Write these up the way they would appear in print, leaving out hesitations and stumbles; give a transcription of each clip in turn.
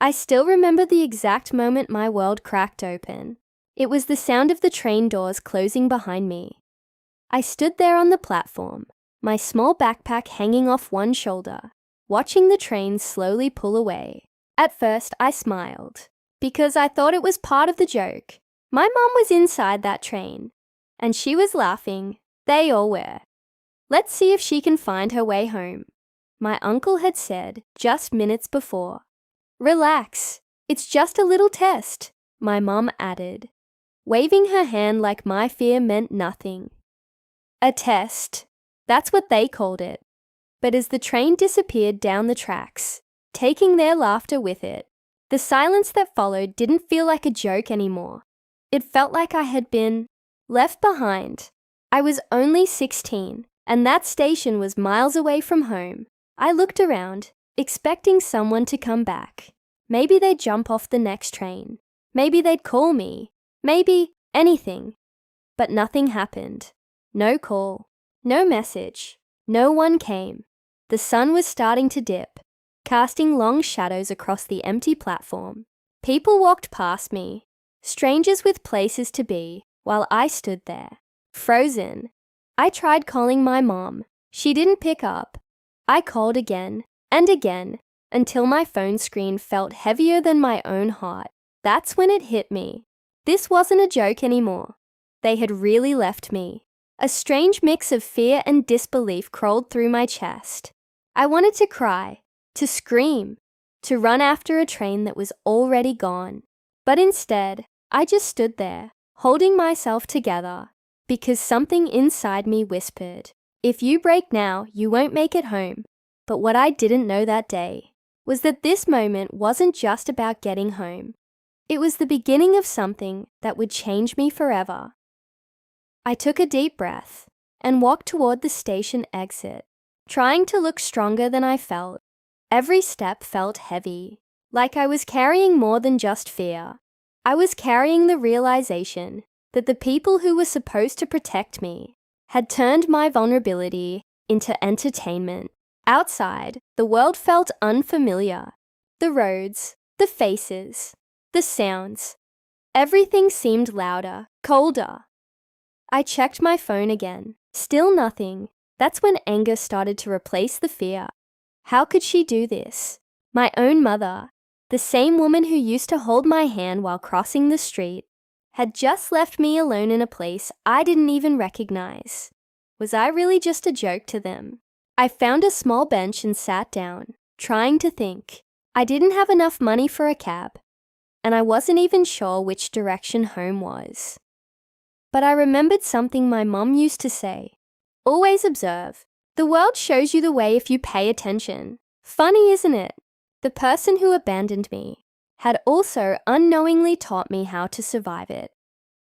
I still remember the exact moment my world cracked open. It was the sound of the train doors closing behind me. I stood there on the platform, my small backpack hanging off one shoulder, watching the train slowly pull away. At first, I smiled, because I thought it was part of the joke. My mom was inside that train, and she was laughing. They all were. Let's see if she can find her way home, my uncle had said just minutes before. Relax, it's just a little test, my mom added, waving her hand like my fear meant nothing. A test, that's what they called it. But as the train disappeared down the tracks, taking their laughter with it, the silence that followed didn't feel like a joke anymore. It felt like I had been left behind. I was only 16, and that station was miles away from home. I looked around, expecting someone to come back. Maybe they'd jump off the next train. Maybe they'd call me. Maybe anything. But nothing happened. No call. No message. No one came. The sun was starting to dip, casting long shadows across the empty platform. People walked past me, strangers with places to be, while I stood there, frozen. I tried calling my mom. She didn't pick up. I called again and again until my phone screen felt heavier than my own heart. That's when it hit me. This wasn't a joke anymore. They had really left me. A strange mix of fear and disbelief crawled through my chest. I wanted to cry, to scream, to run after a train that was already gone. But instead, I just stood there, holding myself together, because something inside me whispered, if you break now, you won't make it home. But what I didn't know that day was that this moment wasn't just about getting home. It was the beginning of something that would change me forever. I took a deep breath and walked toward the station exit, trying to look stronger than I felt. Every step felt heavy, like I was carrying more than just fear. I was carrying the realization that the people who were supposed to protect me had turned my vulnerability into entertainment. Outside, the world felt unfamiliar. The roads, the faces, the sounds. Everything seemed louder, colder. I checked my phone again. Still nothing. That's when anger started to replace the fear. How could she do this? My own mother, the same woman who used to hold my hand while crossing the street, had just left me alone in a place I didn't even recognize. Was I really just a joke to them? I found a small bench and sat down, trying to think. I didn't have enough money for a cab, and I wasn't even sure which direction home was. But I remembered something my mom used to say. Always observe. The world shows you the way if you pay attention. Funny, isn't it? The person who abandoned me had also unknowingly taught me how to survive it.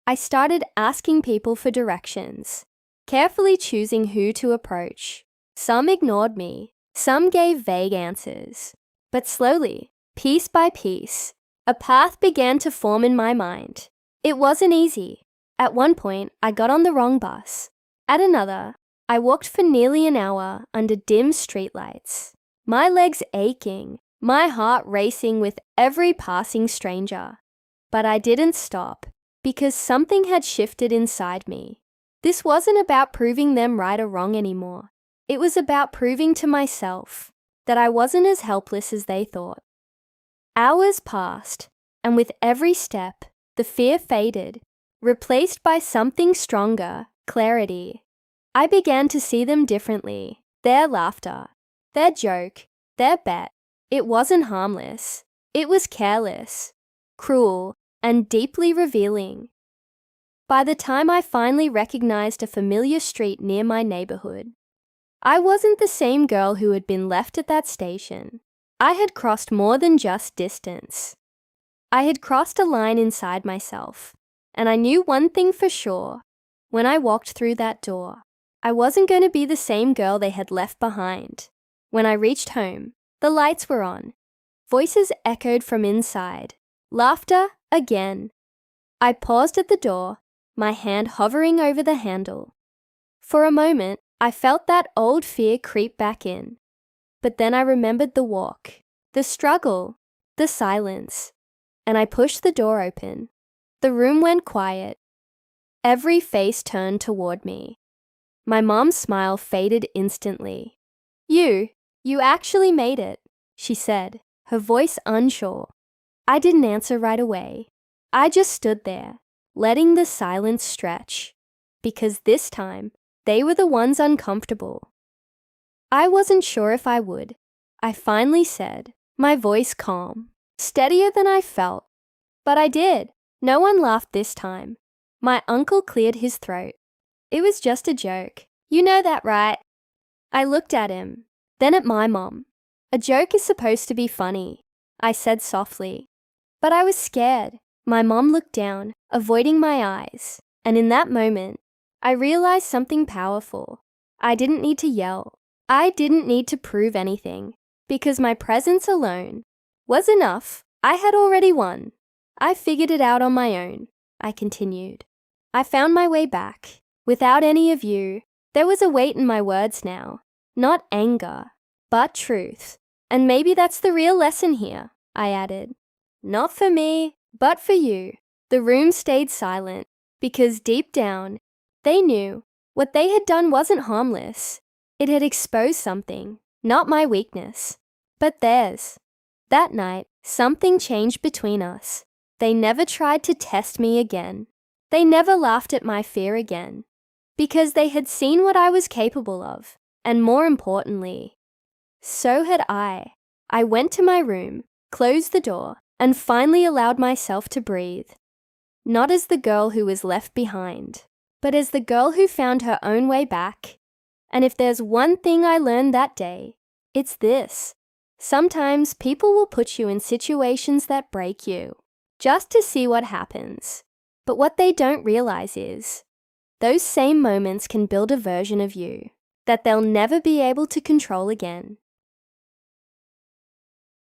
I started asking people for directions, carefully choosing who to approach. Some ignored me, some gave vague answers. But slowly, piece by piece, a path began to form in my mind. It wasn't easy. At one point, I got on the wrong bus. At another, I walked for nearly an hour under dim streetlights, my legs aching, my heart racing with every passing stranger. But I didn't stop, because something had shifted inside me. This wasn't about proving them right or wrong anymore. It was about proving to myself that I wasn't as helpless as they thought. Hours passed, and with every step, the fear faded, replaced by something stronger, clarity. I began to see them differently, their laughter, their joke, their bet. It wasn't harmless. It was careless, cruel, and deeply revealing. By the time I finally recognized a familiar street near my neighborhood, I wasn't the same girl who had been left at that station. I had crossed more than just distance. I had crossed a line inside myself, and I knew one thing for sure. When I walked through that door, I wasn't going to be the same girl they had left behind. When I reached home, the lights were on. Voices echoed from inside. Laughter again. I paused at the door, my hand hovering over the handle. For a moment, I felt that old fear creep back in. But then I remembered the walk, the struggle, the silence, and I pushed the door open. The room went quiet. Every face turned toward me. My mom's smile faded instantly. You actually made it, she said, her voice unsure. I didn't answer right away. I just stood there, letting the silence stretch, because this time, they were the ones uncomfortable. I wasn't sure if I would. I finally said, my voice calm, steadier than I felt. But I did. No one laughed this time. My uncle cleared his throat. It was just a joke. You know that, right? I looked at him, then at my mom. A joke is supposed to be funny, I said softly. But I was scared. My mom looked down, avoiding my eyes, and in that moment, I realized something powerful. I didn't need to yell. I didn't need to prove anything, because my presence alone was enough. I had already won. I figured it out on my own, I continued. I found my way back. Without any of you, there was a weight in my words now. Not anger, but truth. And maybe that's the real lesson here, I added. Not for me, but for you. The room stayed silent, because deep down, they knew what they had done wasn't harmless. It had exposed something, not my weakness, but theirs. That night, something changed between us. They never tried to test me again. They never laughed at my fear again, because they had seen what I was capable of, and more importantly, so had I. I went to my room, closed the door, and finally allowed myself to breathe. Not as the girl who was left behind, but as the girl who found her own way back. And if there's one thing I learned that day, it's this. Sometimes people will put you in situations that break you, just to see what happens. But what they don't realize is, those same moments can build a version of you that they'll never be able to control again.